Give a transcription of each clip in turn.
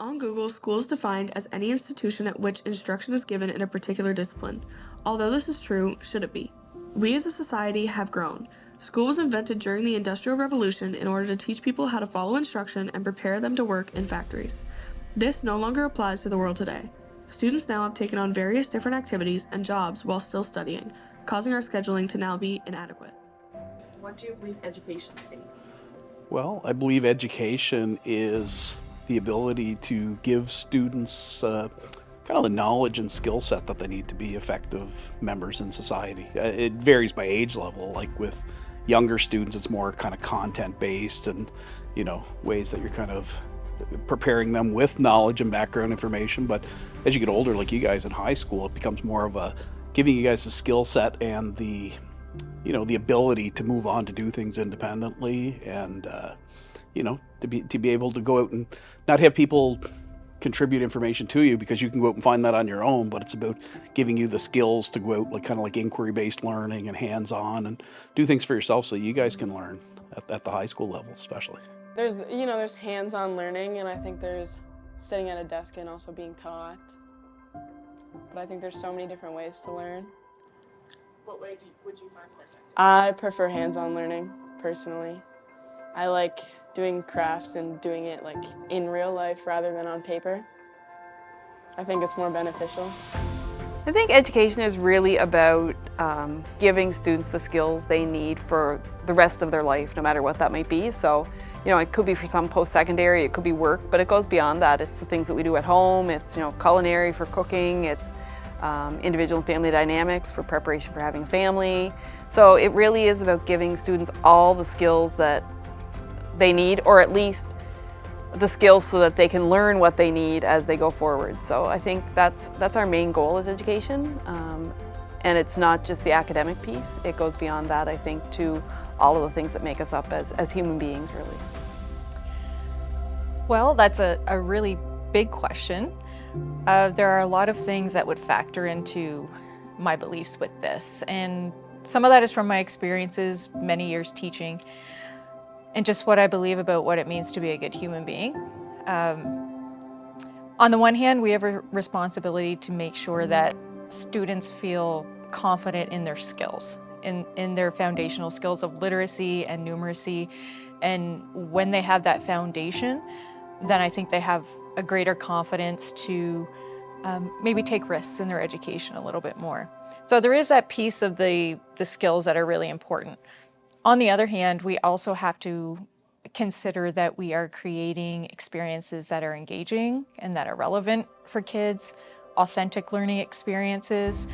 On Google, school is defined as any institution at which instruction is given in a particular discipline. Although this is true, should it be? We as a society have grown. School was invented during the Industrial Revolution in order to teach people how to follow instruction and prepare them to work in factories. This no longer applies to the world today. Students now have taken on various different activities and jobs while still studying, causing our scheduling to now be inadequate. What do you believe education to be? Well, I believe education is the ability to give students kind of the knowledge and skill set that they need to be effective members in society. It varies by age level. Like with younger students, it's more kind of content based and, ways that you're kind of preparing them with knowledge and background information. But as you get older, like you guys in high school, it becomes more of a giving you guys the skill set and the ability to move on to do things independently and to be able to go out and not have people contribute information to you because you can go out and find that on your own, but it's about giving you the skills to go out, like kind of like inquiry-based learning and hands-on and do things for yourself so you guys can learn at the high school level especially. There's hands-on learning, and I think there's sitting at a desk and also being taught. But I think there's so many different ways to learn. What way would you find that? I prefer hands-on learning, personally. I like doing crafts and doing it like in real life rather than on paper. I think it's more beneficial. I think education is really about giving students the skills they need for the rest of their life, no matter what that might be. So, it could be for some post-secondary, it could be work, but it goes beyond that. It's the things that we do at home. It's, culinary for cooking. It's individual and family dynamics for preparation for having a family. So it really is about giving students all the skills that they need, or at least the skills so that they can learn what they need as they go forward. So I think that's our main goal as education. And it's not just the academic piece, it goes beyond that, I think, to all of the things that make us up as human beings, really. Well, that's a really big question. There are a lot of things that would factor into my beliefs with this, and some of that is from my experiences, many years teaching, and just what I believe about what it means to be a good human being. On the one hand, we have a responsibility to make sure that students feel confident in their skills, in their foundational skills of literacy and numeracy. And when they have that foundation, then I think they have a greater confidence to maybe take risks in their education a little bit more. So there is that piece of the skills that are really important. On the other hand, we also have to consider that we are creating experiences that are engaging and that are relevant for kids, authentic learning experiences,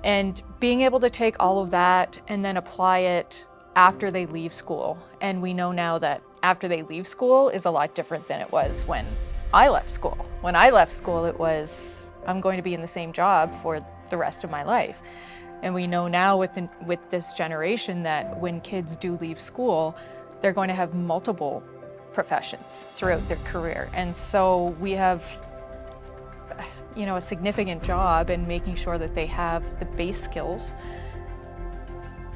and being able to take all of that and then apply it after they leave school. And we know now that after they leave school is a lot different than it was when I left school. When I left school, it was, I'm going to be in the same job for the rest of my life. And we know now with this generation that when kids do leave school, they're going to have multiple professions throughout their career. And so we have a significant job in making sure that they have the base skills,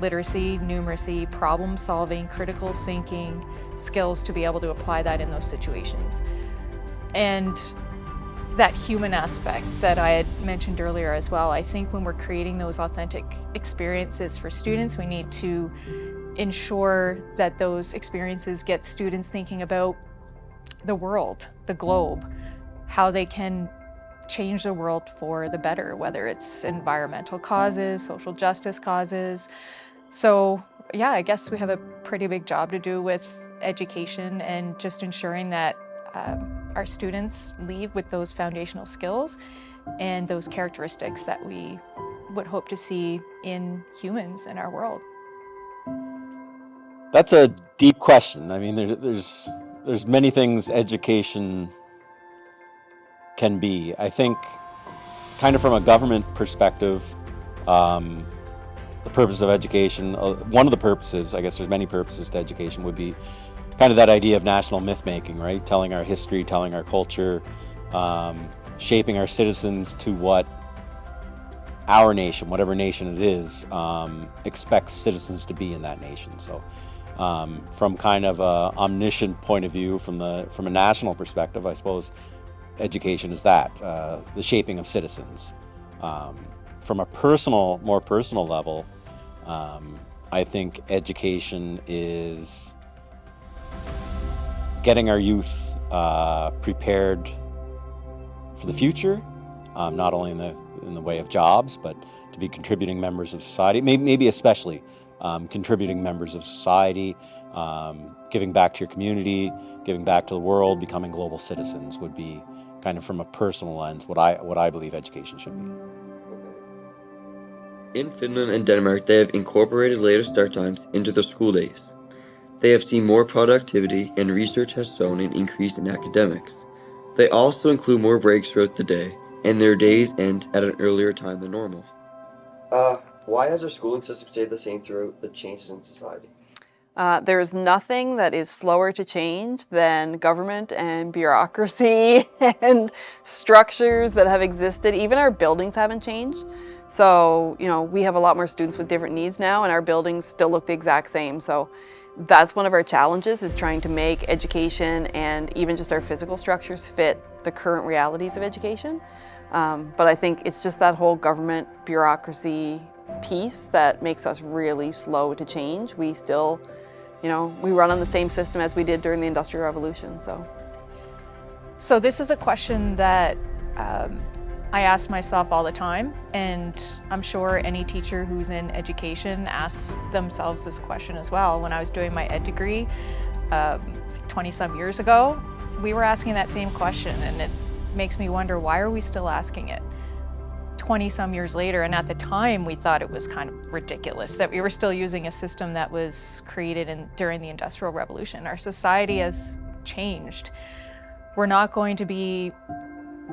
literacy, numeracy, problem solving, critical thinking skills to be able to apply that in those situations. And that human aspect that I had mentioned earlier as well, I think when we're creating those authentic experiences for students, we need to ensure that those experiences get students thinking about the world, the globe, how they can change the world for the better, whether it's environmental causes, social justice causes. So yeah, I guess we have a pretty big job to do with education and just ensuring that our students leave with those foundational skills and those characteristics that we would hope to see in humans in our world. That's a deep question. I mean, there's many things education can be. I think kind of from a government perspective, the purpose of education, one of the purposes, I guess there's many purposes to education, would be kind of that idea of national myth making, right? Telling our history, telling our culture, shaping our citizens to what our nation, whatever nation it is, expects citizens to be in that nation. So from kind of a omniscient point of view, from a national perspective, I suppose education is that, the shaping of citizens. From a more personal level, I think education is getting our youth prepared for the future, not only in the way of jobs, but to be contributing members of society, maybe especially contributing members of society, giving back to your community, giving back to the world, becoming global citizens would be kind of from a personal lens what I believe education should be. In Finland and Denmark, they have incorporated later start times into their school days. They have seen more productivity, and research has shown an increase in academics. They also include more breaks throughout the day, and their days end at an earlier time than normal. Why has our schooling system stayed the same throughout the changes in society? There is nothing that is slower to change than government and bureaucracy and structures that have existed. Even our buildings haven't changed. So, we have a lot more students with different needs now, and our buildings still look the exact same. So that's one of our challenges, is trying to make education and even just our physical structures fit the current realities of education. But I think it's just that whole government bureaucracy piece that makes us really slow to change. We still, we run on the same system as we did during the Industrial Revolution. So this is a question that I ask myself all the time, and I'm sure any teacher who's in education asks themselves this question as well. When I was doing my ed degree 20-some years ago, we were asking that same question, and it makes me wonder, why are we still asking it 20-some years later? And at the time, we thought it was kind of ridiculous that we were still using a system that was created during the Industrial Revolution. Our society has changed. We're not going to be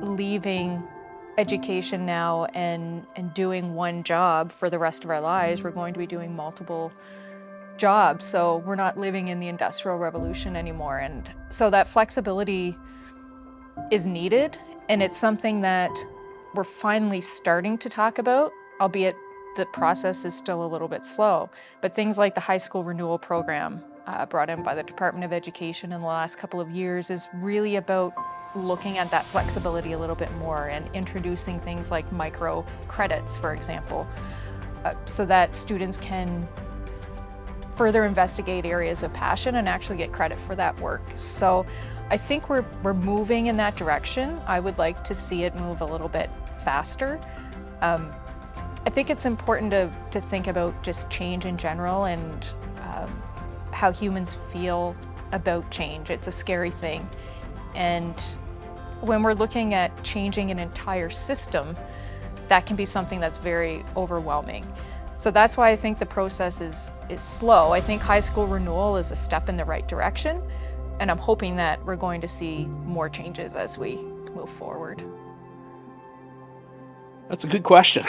leaving education now and doing one job for the rest of our lives. We're going to be doing multiple jobs. So we're not living in the Industrial Revolution anymore. And so that flexibility is needed, and it's something that we're finally starting to talk about, albeit the process is still a little bit slow. But things like the high school renewal program brought in by the Department of Education in the last couple of years is really about looking at that flexibility a little bit more and introducing things like micro credits, for example, so that students can further investigate areas of passion and actually get credit for that work. So I think we're moving in that direction. I would like to see it move a little bit faster. I think it's important to think about just change in general and how humans feel about change. It's a scary thing. And when we're looking at changing an entire system, that can be something that's very overwhelming. So that's why I think the process is slow. I think high school renewal is a step in the right direction, and I'm hoping that we're going to see more changes as we move forward. That's a good question,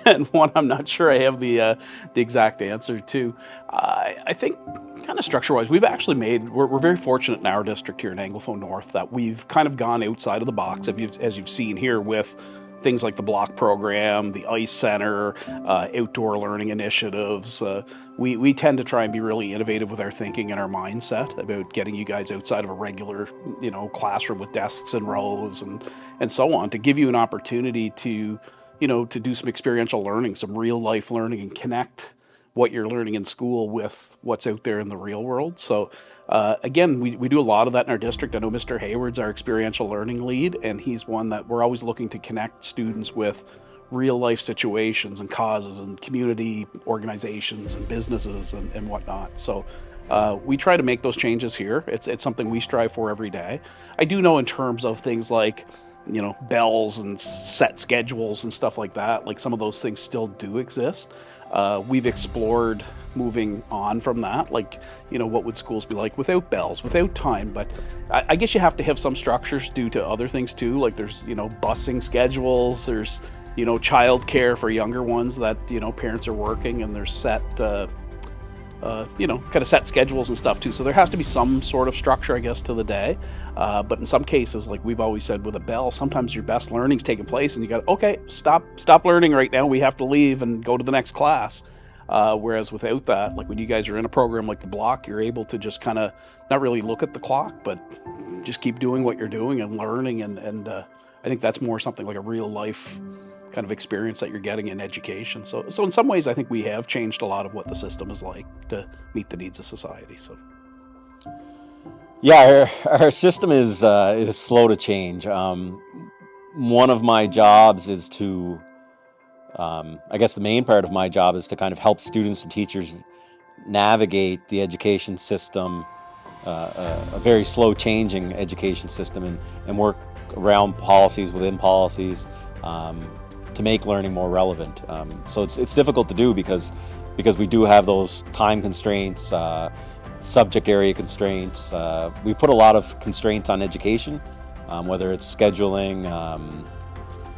and one I'm not sure I have the exact answer to. I think, kind of structure-wise, we've actually we're very fortunate in our district here in Anglophone North that we've kind of gone outside of the box, as you've seen here, with things like the block program, the ICE Center, outdoor learning initiatives. We tend to try and be really innovative with our thinking and our mindset about getting you guys outside of a regular, classroom with desks and rows and so on, to give you an opportunity to do some experiential learning, some real life learning, and connect what you're learning in school with what's out there in the real world. So again, we do a lot of that in our district. I know Mr. Hayward's our experiential learning lead, and he's one that we're always looking to connect students with real life situations and causes and community organizations and businesses and whatnot. So we try to make those changes here. It's something we strive for every day. I do know in terms of things like bells and set schedules and stuff like that, like some of those things still do exist. We've explored moving on from that, like, what would schools be like without bells, without time? But I guess you have to have some structures due to other things too, like there's, busing schedules, there's, childcare for younger ones that, parents are working, and there's set, kind of set schedules and stuff too. So there has to be some sort of structure, I guess, to the day. But in some cases, like we've always said with a bell, sometimes your best learning's taking place and you got, okay, stop learning right now. We have to leave and go to the next class. Whereas without that, like when you guys are in a program like the block, you're able to just kind of not really look at the clock, but just keep doing what you're doing and learning. And I think that's more something like a real life kind of experience that you're getting in education. So in some ways, I think we have changed a lot of what the system is like to meet the needs of society. So. Yeah, our system is slow to change. One of my jobs is to, I guess the main part of my job is to kind of help students and teachers navigate the education system, a very slow changing education system, and work around policies within policies to make learning more relevant. So it's difficult to do because we do have those time constraints, subject area constraints. We put a lot of constraints on education, whether it's scheduling,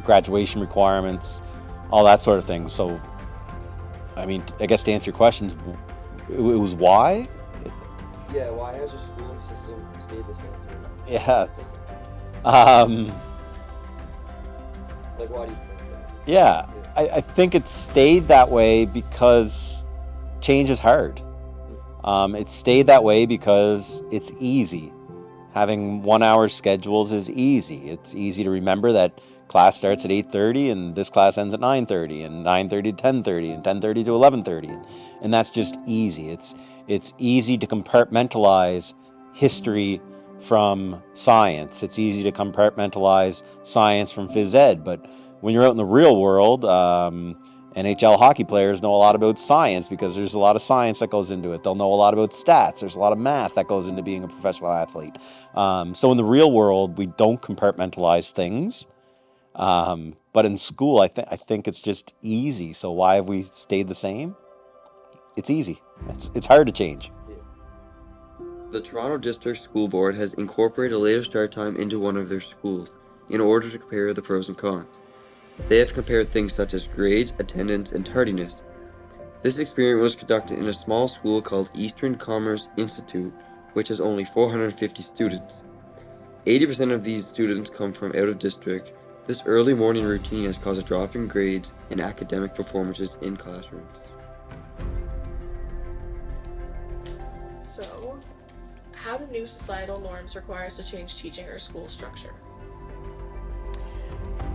graduation requirements, all that sort of thing. So, I mean, I guess to answer your questions, it was why? Yeah, why has your schooling system stayed the same through? Yeah. Like, why do you think that? Yeah, I think it stayed that way because change is hard. It stayed that way because it's easy. Having 1 hour schedules is easy. It's easy to remember that class starts at 8:30 and this class ends at 9:30 and 9:30 to 10:30 and 10:30 to 11:30. And that's just easy. It's easy to compartmentalize history from science. It's easy to compartmentalize science from phys ed. But when you're out in the real world, NHL hockey players know a lot about science because there's a lot of science that goes into it. They'll know a lot about stats. There's a lot of math that goes into being a professional athlete. So in the real world, we don't compartmentalize things. But in school, I think it's just easy. So why have we stayed the same? It's easy. It's hard to change. The Toronto District School Board has incorporated a later start time into one of their schools in order to compare the pros and cons. They have compared things such as grades, attendance, and tardiness. This experiment was conducted in a small school called Eastern Commerce Institute, which has only 450 students. 80% of these students come from out of district. This early morning routine has caused a drop in grades and academic performances in classrooms. So, how do new societal norms require us to change teaching or school structure?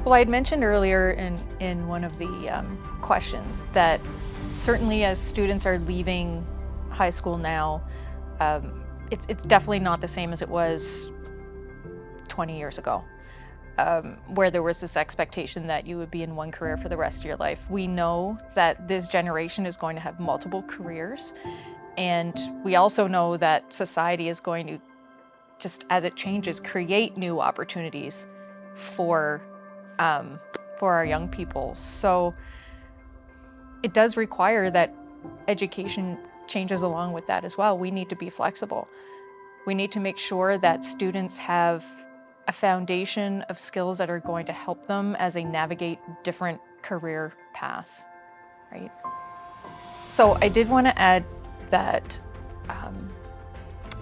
Well, I had mentioned earlier in one of the questions that certainly as students are leaving high school now, it's definitely not the same as it was 20 years ago, where there was this expectation that you would be in one career for the rest of your life. We know that this generation is going to have multiple careers, and we also know that society is going to, just as it changes, create new opportunities for our young people. So it does require that education changes along with that as well. We need to be flexible. We need to make sure that students have a foundation of skills that are going to help them as they navigate different career paths, right? So I did want to add that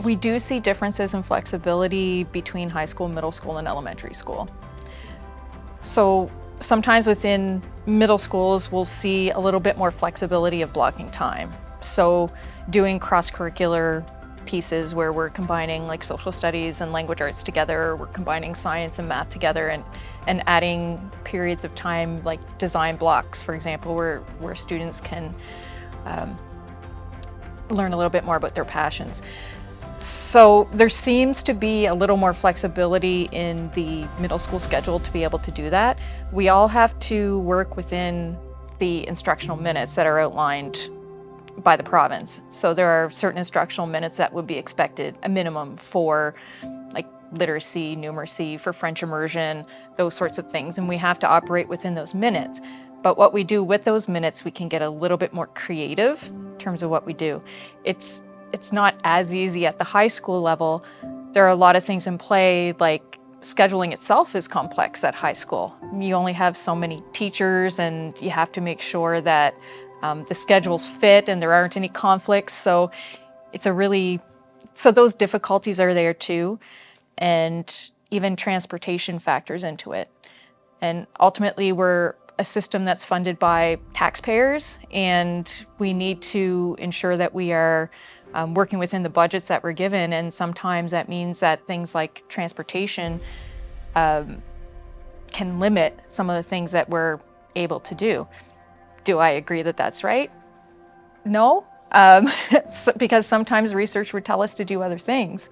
we do see differences in flexibility between high school, middle school, and elementary school. So sometimes within middle schools, we'll see a little bit more flexibility of blocking time. So doing cross-curricular pieces where we're combining like social studies and language arts together, we're combining science and math together, and adding periods of time like design blocks, for example, where students can learn a little bit more about their passions. So there seems to be a little more flexibility in the middle school schedule to be able to do that. We all have to work within the instructional minutes that are outlined by the province. So there are certain instructional minutes that would be expected, a minimum for like literacy, numeracy, for French immersion, those sorts of things. And we have to operate within those minutes. But what we do with those minutes, we can get a little bit more creative in terms of what we do. It's not as easy at the high school level. There are a lot of things in play, like scheduling itself is complex at high school. You only have so many teachers, and you have to make sure that the schedules fit and there aren't any conflicts. So so those difficulties are there too, and even transportation factors into it. And ultimately, we're a system that's funded by taxpayers, and we need to ensure that we are working within the budgets that we're given, and sometimes that means that things like transportation can limit some of the things that we're able to do. Do I agree that that's right? No, because sometimes research would tell us to do other things,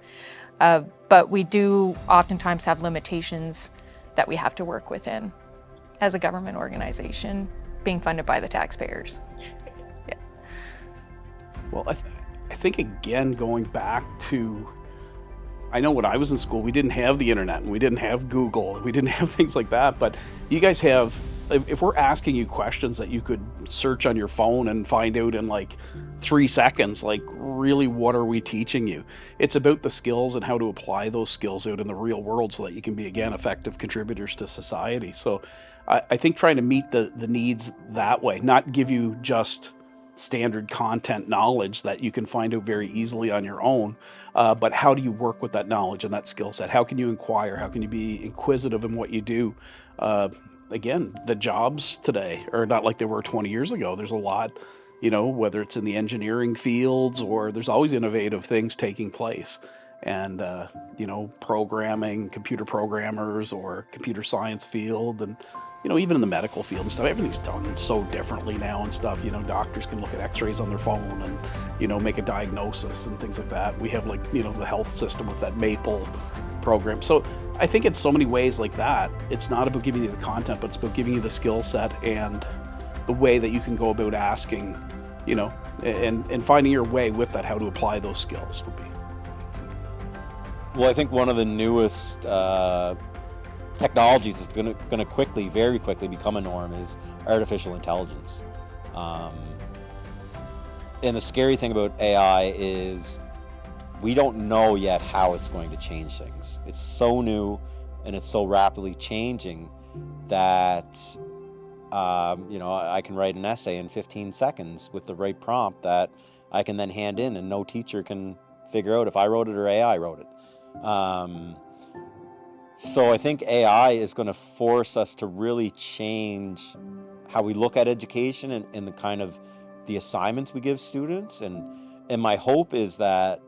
but we do oftentimes have limitations that we have to work within as a government organization being funded by the taxpayers. Yeah. Well, I think, again, going back to, I know when I was in school, we didn't have the internet and we didn't have Google and we didn't have things like that, but you guys have, if we're asking you questions that you could search on your phone and find out in like 3 seconds, like really what are we teaching you? It's about the skills and how to apply those skills out in the real world so that you can be, again, effective contributors to society. So I think trying to meet the needs that way, not give you just standard content knowledge that you can find out very easily on your own, but how do you work with that knowledge and that skill set? How can you inquire? How can you be inquisitive in what you do? Again, the jobs today are not like they were 20 years ago. There's a lot, whether it's in the engineering fields or there's always innovative things taking place. And, programming, computer programmers or computer science field and, even in the medical field and stuff, everything's done so differently now and stuff. Doctors can look at x-rays on their phone and, make a diagnosis and things like that. We have the health system with that Maple program. So I think in so many ways like that, it's not about giving you the content, but it's about giving you the skill set and the way that you can go about asking, and finding your way with that, how to apply those skills would be. Well, I think one of the newest technologies is going to very quickly become a norm is artificial intelligence. And the scary thing about AI is we don't know yet how it's going to change things. It's so new and it's so rapidly changing that I can write an essay in 15 seconds with the right prompt that I can then hand in, and no teacher can figure out if I wrote it or AI wrote it. So I think AI is going to force us to really change how we look at education and the kind of the assignments we give students. And my hope is that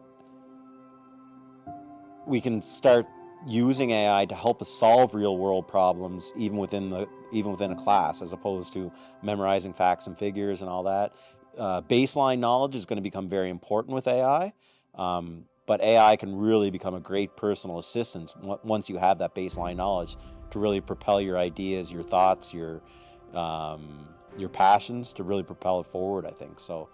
we can start using AI to help us solve real world problems even within a class, as opposed to memorizing facts and figures and all that. Baseline knowledge is going to become very important with AI. But AI can really become a great personal assistant once you have that baseline knowledge to really propel your ideas, your thoughts, your passions, to really propel it forward, I think. So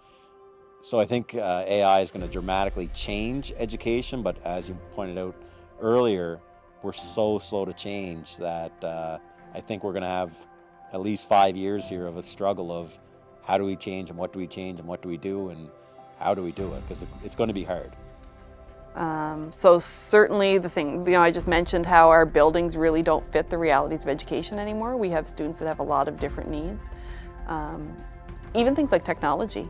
I think AI is going to dramatically change education, but as you pointed out earlier, we're so slow to change that I think we're going to have at least 5 years here of a struggle of how do we change and what do we change and what do we do and how do we do it, because it's going to be hard. So certainly the thing, I just mentioned how our buildings really don't fit the realities of education anymore. We have students that have a lot of different needs. Even things like technology.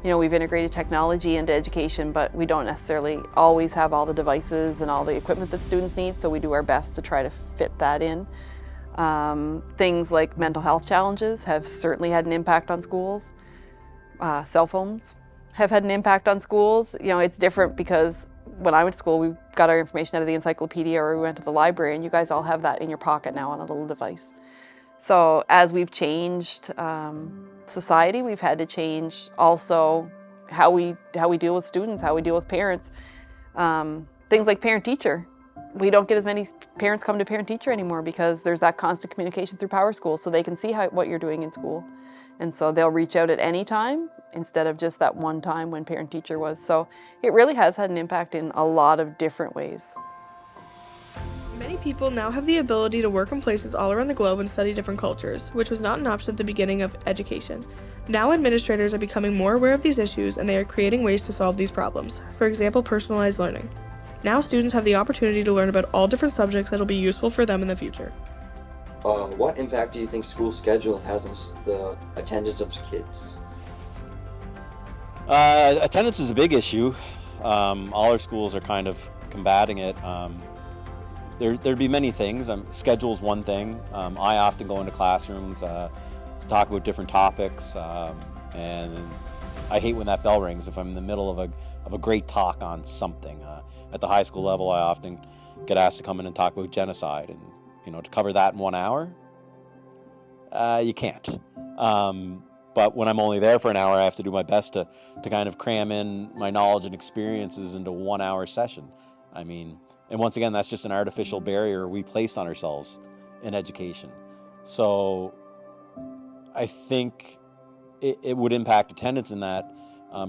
We've integrated technology into education, but we don't necessarily always have all the devices and all the equipment that students need, so we do our best to try to fit that in. Things like mental health challenges have certainly had an impact on schools. Cell phones have had an impact on schools. It's different because when I went to school, we got our information out of the encyclopedia or we went to the library, and you guys all have that in your pocket now on a little device. So as we've changed society, we've had to change also how we deal with students, how we deal with parents. Things like parent-teacher. We don't get as many parents come to parent-teacher anymore because there's that constant communication through PowerSchool, so they can see what you're doing in school. And so they'll reach out at any time instead of just that one time when parent-teacher was. So it really has had an impact in a lot of different ways. Many people now have the ability to work in places all around the globe and study different cultures, which was not an option at the beginning of education. Now administrators are becoming more aware of these issues, and they are creating ways to solve these problems. For example, personalized learning. Now students have the opportunity to learn about all different subjects that will be useful for them in the future. What impact do you think school scheduling has on the attendance of kids? Attendance is a big issue. All our schools are kind of combating it. there'd be many things. Schedule's one thing. I often go into classrooms to talk about different topics, and I hate when that bell rings if I'm in the middle of a great talk on something. At the high school level, I often get asked to come in and talk about genocide, and to cover that in 1 hour, you can't. But when I'm only there for an hour, I have to do my best to kind of cram in my knowledge and experiences into 1 hour session. And once again, that's just an artificial barrier we place on ourselves in education. So I think it would impact attendance in that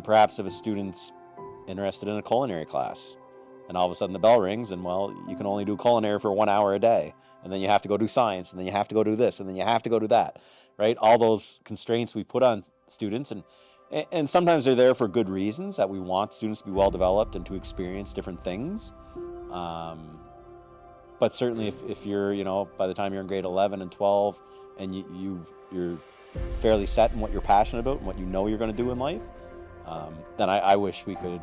perhaps if a student's interested in a culinary class and all of a sudden the bell rings and, well, you can only do culinary for 1 hour a day, and then you have to go do science, and then you have to go do this, and then you have to go do that, right? All those constraints we put on students, and sometimes they're there for good reasons, that we want students to be well developed and to experience different things. But certainly if you're, by the time you're in grade 11 and 12 and you're fairly set in what you're passionate about and what you know you're going to do in life, then I wish we could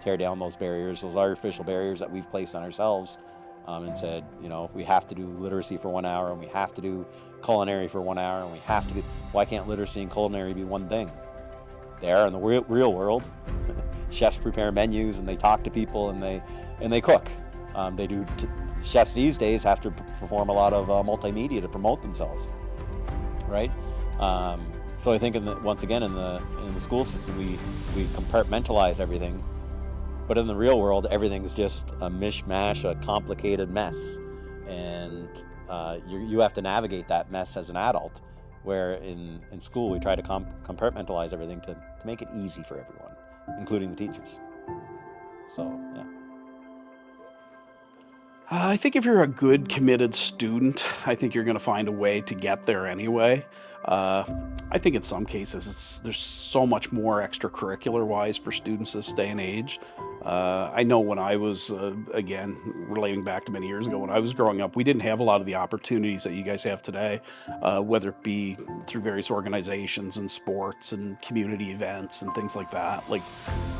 tear down those barriers, those artificial barriers that we've placed on ourselves, and said, we have to do literacy for 1 hour, and we have to do culinary for 1 hour, and we have to do, why can't literacy and culinary be one thing? They are in the real world. Chefs prepare menus and they talk to people and they cook. Chefs these days have to perform a lot of multimedia to promote themselves, right? So I think once again in the school system we compartmentalize everything, but in the real world everything's just a mishmash, a complicated mess, and you have to navigate that mess as an adult. Where in school we try to compartmentalize everything to make it easy for everyone, including the teachers. So, yeah. I think if you're a good, committed student, I think you're going to find a way to get there anyway. I think in some cases there's so much more extracurricular-wise for students this day and age. I know when I was, again, relating back to many years ago, when I was growing up, we didn't have a lot of the opportunities that you guys have today, whether it be through various organizations and sports and community events and things like that. Like,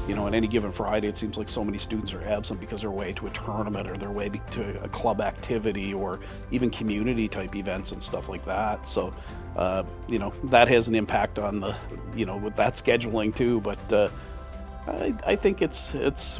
on any given Friday, it seems like so many students are absent because they're away to a tournament or they're away to a club activity or even community type events and stuff like that. So, that has an impact on with that scheduling too. But I think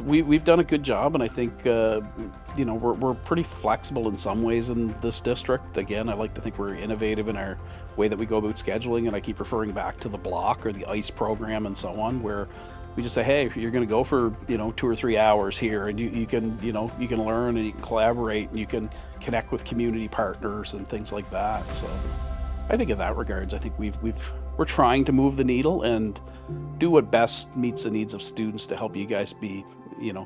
we've done a good job, and I think we're pretty flexible in some ways in this district. Again, I like to think we're innovative in our way that we go about scheduling, and I keep referring back to the block or the ICE program and so on, where we just say, hey, you're going to go for 2 or 3 hours here, and you can learn and you can collaborate and you can connect with community partners and things like that. So I think in that regards, I think we're trying to move the needle and do what best meets the needs of students to help you guys be,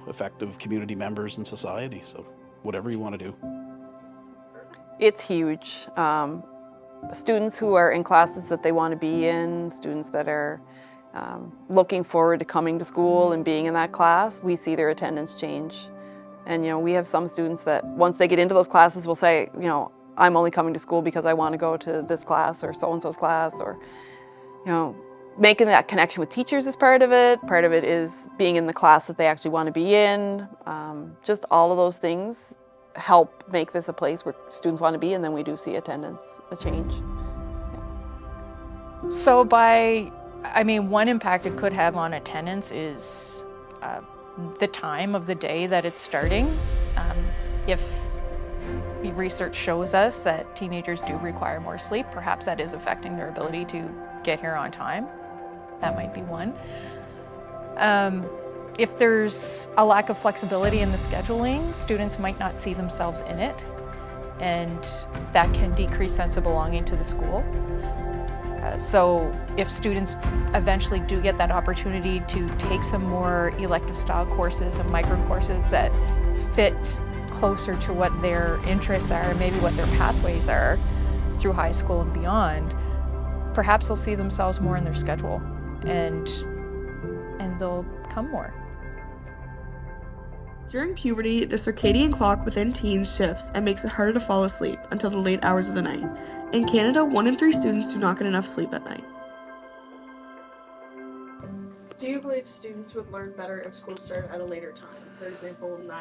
effective community members in society. So whatever you want to do. It's huge. Students who are in classes that they want to be in, students that are looking forward to coming to school and being in that class, we see their attendance change. And, we have some students that once they get into those classes will say, I'm only coming to school because I want to go to this class or so-and-so's class, or, making that connection with teachers is part of it. Part of it is being in the class that they actually want to be in. Just all of those things help make this a place where students want to be, and then we do see attendance, a change. Yeah. So one impact it could have on attendance is the time of the day that it's starting. If research shows us that teenagers do require more sleep, perhaps that is affecting their ability to get here on time. That might be one. If there's a lack of flexibility in the scheduling, students might not see themselves in it, and that can decrease sense of belonging to the school. So if students eventually do get that opportunity to take some more elective style courses and micro courses that fit closer to what their interests are, maybe what their pathways are through high school and beyond, perhaps they'll see themselves more in their schedule and they'll come more. During puberty, the circadian clock within teens shifts and makes it harder to fall asleep until the late hours of the night. In Canada, 1 in 3 students do not get enough sleep at night. Do you believe students would learn better if school started at a later time? For example, 9.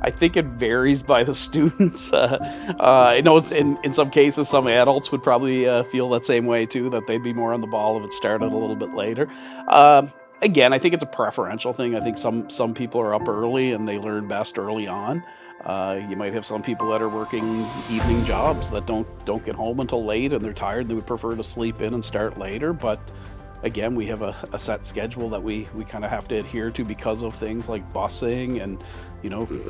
I think it varies by the students. I know in some cases, some adults would probably feel that same way too, that they'd be more on the ball if it started a little bit later. Again, I think it's a preferential thing. I think some people are up early and they learn best early on. You might have some people that are working evening jobs that don't get home until late and they're tired. They would prefer to sleep in and start later, but again, we have a set schedule that we kind of have to adhere to because of things like busing and,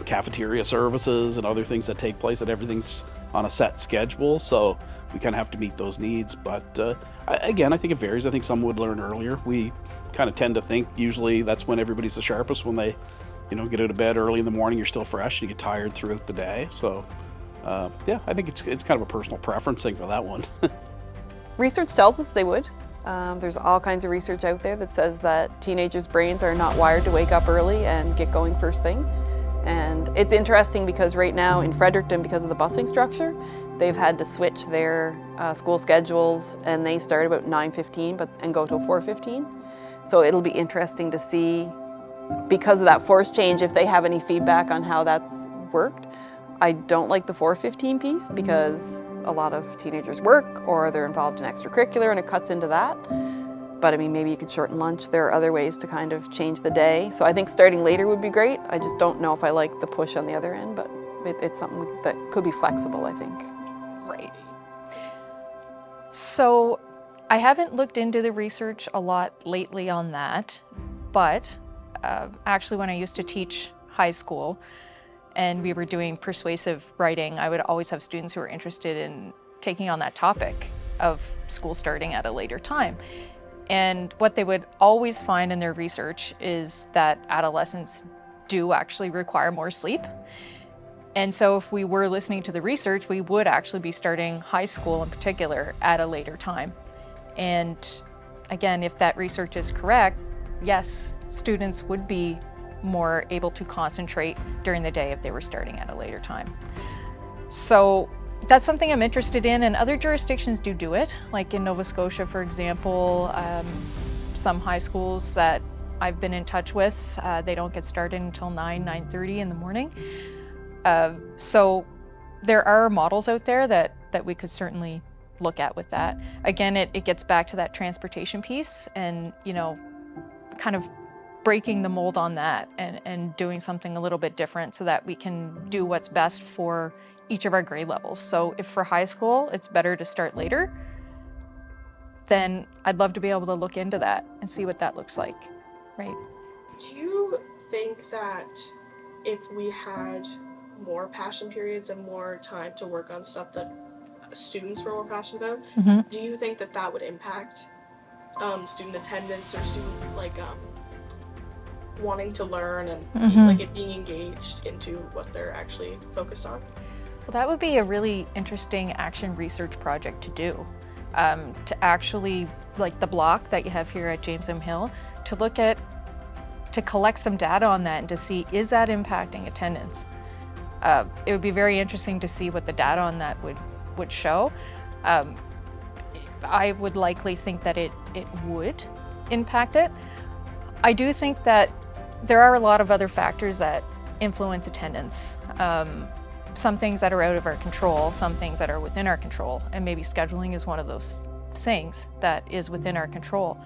cafeteria services and other things that take place, that everything's on a set schedule. So we kind of have to meet those needs. But again, I think it varies. I think some would learn earlier. We kind of tend to think usually that's when everybody's the sharpest, when they, get out of bed early in the morning, you're still fresh, and you get tired throughout the day. So yeah, I think it's kind of a personal preference thing for that one. Research tells us they would. There's all kinds of research out there that says that teenagers' brains are not wired to wake up early and get going first thing. And it's interesting because right now in Fredericton, because of the busing structure, they've had to switch their school schedules, and they start about 9:15 and go till 4:15. So it'll be interesting to see, because of that force change, if they have any feedback on how that's worked. I don't like the 4:15 piece because a lot of teenagers work or they're involved in extracurricular and it cuts into that. But I mean, maybe you could shorten lunch. There are other ways to kind of change the day. So I think starting later would be great. I just don't know if I like the push on the other end, but it's something that could be flexible, I think. Right. So I haven't looked into the research a lot lately on that, but actually when I used to teach high school, and we were doing persuasive writing, I would always have students who were interested in taking on that topic of school starting at a later time. And what they would always find in their research is that adolescents do actually require more sleep. And so if we were listening to the research, we would actually be starting high school in particular at a later time. And again, if that research is correct, yes, students would be more able to concentrate during the day if they were starting at a later time. So that's something I'm interested in, and other jurisdictions do it. Like in Nova Scotia, for example, some high schools that I've been in touch with, they don't get started until 9:30 in the morning. So there are models out there that we could certainly look at with that. Again, it gets back to that transportation piece and, kind of breaking the mold on that and doing something a little bit different so that we can do what's best for each of our grade levels. So if for high school it's better to start later, then I'd love to be able to look into that and see what that looks like, right? Do you think that if we had more passion periods and more time to work on stuff that students were more passionate about, Mm-hmm. do you think that would impact student attendance or student wanting to learn and Mm-hmm. it being engaged into what they're actually focused on? Well, that would be a really interesting action research project to do. To actually, like the block that you have here at James M. Hill, to collect some data on that and to see, is that impacting attendance? It would be very interesting to see what the data on that would show. I would likely think that it would impact it. I do think that there are a lot of other factors that influence attendance. Some things that are out of our control, some things that are within our control, and maybe scheduling is one of those things that is within our control.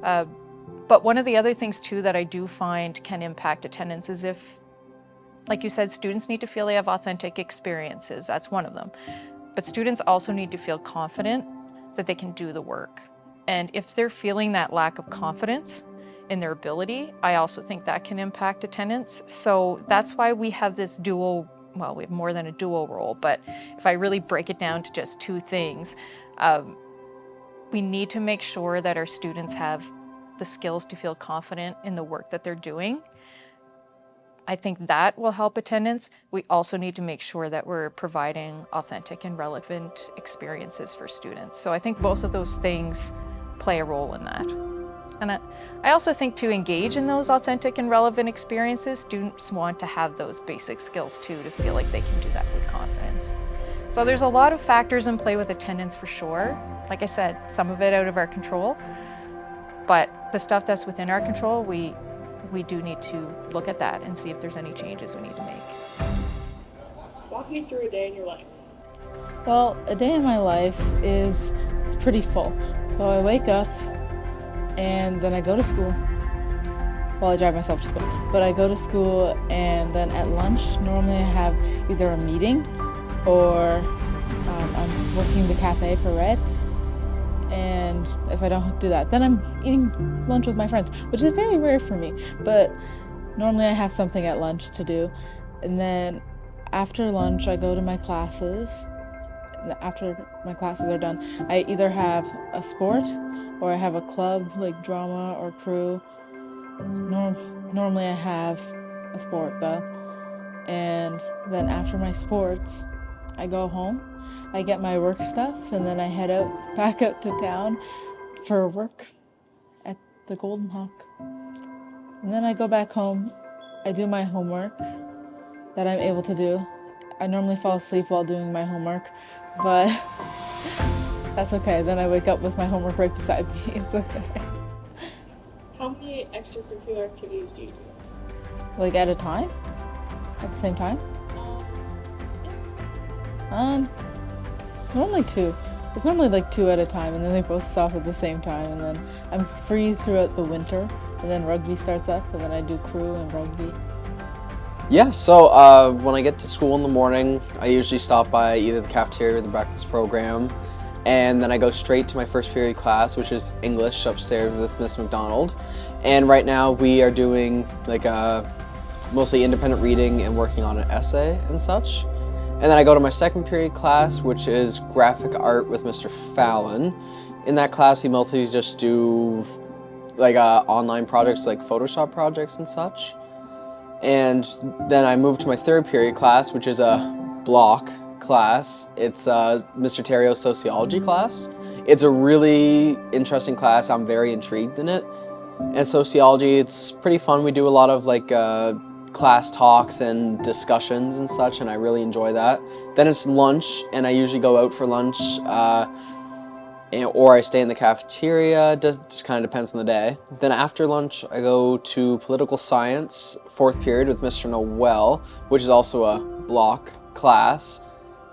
But one of the other things too that I do find can impact attendance is if, like you said, students need to feel they have authentic experiences. That's one of them. But students also need to feel confident that they can do the work. And if they're feeling that lack of confidence in their ability, I also think that can impact attendance. So that's why we have this dual, well, we have more than a dual role, but if I really break it down to just two things, we need to make sure that our students have the skills to feel confident in the work that they're doing. I think that will help attendance. We also need to make sure that we're providing authentic and relevant experiences for students. So I think both of those things play a role in that. And I also think to engage in those authentic and relevant experiences, students want to have those basic skills too, to feel like they can do that with confidence. So there's a lot of factors in play with attendance for sure. Like I said, some of it out of our control, but the stuff that's within our control, we do need to look at that and see if there's any changes we need to make. Walk me through a day in your life. Well, a day in my life it's pretty full. So I wake up and then I go to school. Well, I drive myself to school, but I go to school and then at lunch, normally I have either a meeting or I'm working the cafe for Red. And if I don't do that, then I'm eating lunch with my friends, which is very rare for me, but normally I have something at lunch to do. And then after lunch, I go to my classes. After my classes are done, I either have a sport or I have a club like drama or crew. Normally I have a sport though. And then after my sports, I go home, I get my work stuff, and then I head back out to town for work at the Golden Hawk. And then I go back home, I do my homework that I'm able to do. I normally fall asleep while doing my homework, but that's okay. Then I wake up with my homework right beside me. It's okay. How many extracurricular activities do you do? Like at a time? At the same time? Normally 2. It's normally like 2 at a time, and then they both stop at the same time, and then I'm free throughout the winter, and then rugby starts up, and then I do crew and rugby. Yeah, so when I get to school in the morning, I usually stop by either the cafeteria or the breakfast program, and then I go straight to my first period class, which is English upstairs with Miss McDonald. And right now we are doing like mostly independent reading and working on an essay and such. And then I go to my second period class, which is graphic art with Mr. Fallon. In that class, we mostly just do like online projects like Photoshop projects and such. And then I move to my third period class, which is a block class. It's Mr. Terrio's sociology class. It's a really interesting class. I'm very intrigued in it. And sociology, it's pretty fun. We do a lot of like class talks and discussions and such, and I really enjoy that. Then it's lunch, and I usually go out for lunch, or I stay in the cafeteria. Just kind of depends on the day. Then after lunch, I go to political science, 4th period with Mr. Noel, which is also a block class.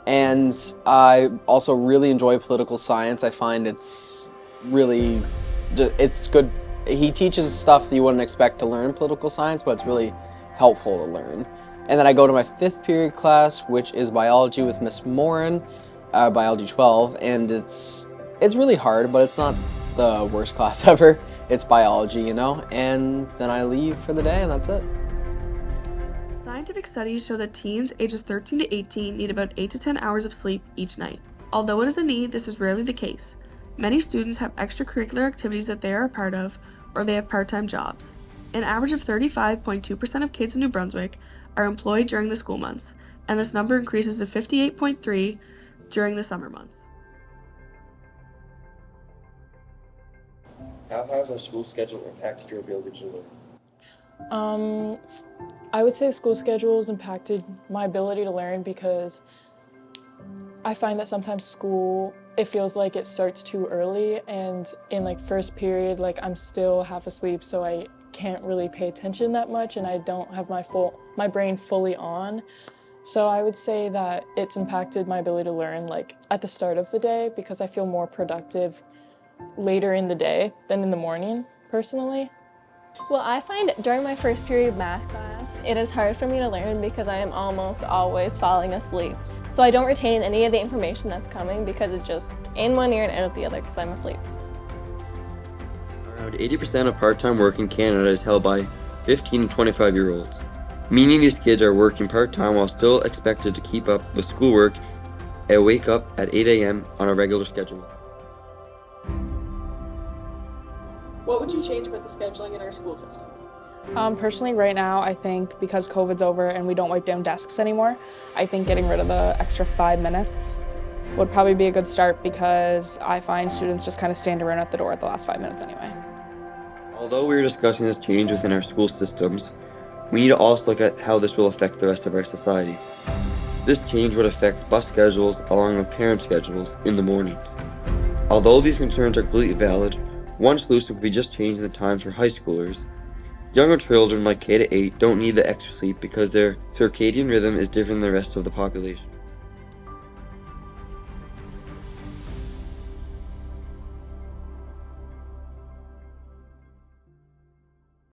And I also really enjoy political science. I find it's good. He teaches stuff that you wouldn't expect to learn in political science, but it's really helpful to learn. And then I go to my 5th period class, which is biology with Miss Morin, biology 12, and it's really hard, but it's not the worst class ever. It's biology, you know, and then I leave for the day, and that's it. Scientific studies show that teens ages 13 to 18 need about 8 to 10 hours of sleep each night. Although it is a need, this is rarely the case. Many students have extracurricular activities that they are a part of, or they have part-time jobs. An average of 35.2% of kids in New Brunswick are employed during the school months, and this number increases to 58.3% during the summer months. How has our school schedule impacted your ability to learn? I would say school schedule has impacted my ability to learn because I find that sometimes school, it feels like it starts too early, and in like first period, like I'm still half asleep, so I can't really pay attention that much, and I don't have my brain fully on. So I would say that it's impacted my ability to learn like at the start of the day, because I feel more productive later in the day than in the morning, personally. Well, I find during my first period math class, it is hard for me to learn because I am almost always falling asleep. So I don't retain any of the information that's coming because it's just in one ear and out of the other because I'm asleep. Around 80% of part-time work in Canada is held by 15 to 25-year-olds, meaning these kids are working part-time while still expected to keep up with schoolwork and wake up at 8 a.m. on a regular schedule. What would you change about the scheduling in our school system? Personally, right now, I think because COVID's over and we don't wipe down desks anymore, I think getting rid of the extra 5 minutes would probably be a good start, because I find students just kind of stand around at the door at the last 5 minutes anyway. Although we are discussing this change within our school systems, we need to also look at how this will affect the rest of our society. This change would affect bus schedules along with parent schedules in the mornings. Although these concerns are completely valid, One solution would be just changing the times for high schoolers. Younger children like K to 8 don't need the extra sleep because their circadian rhythm is different than the rest of the population.